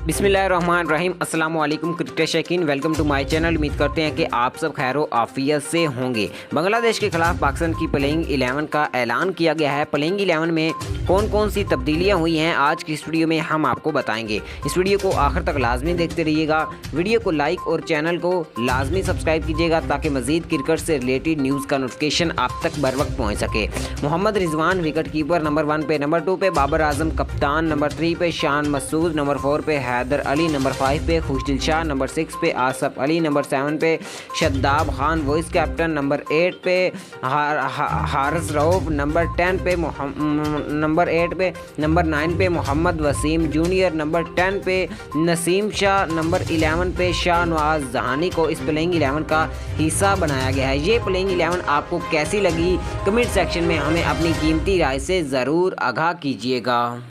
बिस्मिल्लाहिर्रहमानिर्रहीम अस्सलाम वालेकुम क्रिकेट शौकीन, वेलकम टू माय चैनल। उम्मीद करते हैं कि आप सब खैरो आफियत से होंगे। बांग्लादेश के खिलाफ पाकिस्तान की प्लेइंग 11 का ऐलान किया गया है। प्लेइंग 11 में कौन कौन सी तब्दीलियां हुई हैं आज की इस वीडियो में हम आपको बताएंगे। इस वीडियो को आखिर तक लाजमी देखते रहिएगा। वीडियो को लाइक और चैनल को लाजमी सब्सक्राइब कीजिएगा ताकि मजीद क्रिकेट से रिलेटेड न्यूज़ का नोटिफिकेशन आप तक बर वक्त पहुँच सके। Mohammad Rizwan wicket keeper number 1 पे, नंबर 2 पे बाबर आजम कप्तान, नंबर 3 पे शान मसूद, नंबर 4 पे हैदर अली, नंबर 5 पे खुशदिल शाह, नंबर 6 पे आसफ अली, नंबर 7 पे शद्दाब खान वाइस कैप्टन, नंबर 8 पे हारिस रऊफ, नंबर 10 पे नंबर 9 पे मोहम्मद वसीम जूनियर, नंबर 10 पे नसीम शाह, नंबर 11 पे शाहनवाज जहानी को इस प्लेइंग 11 का हिस्सा बनाया गया है। ये प्लेइंग 11 आपको कैसी लगी कमेंट सेक्शन में हमें अपनी कीमती राय से ज़रूर आगाह कीजिएगा।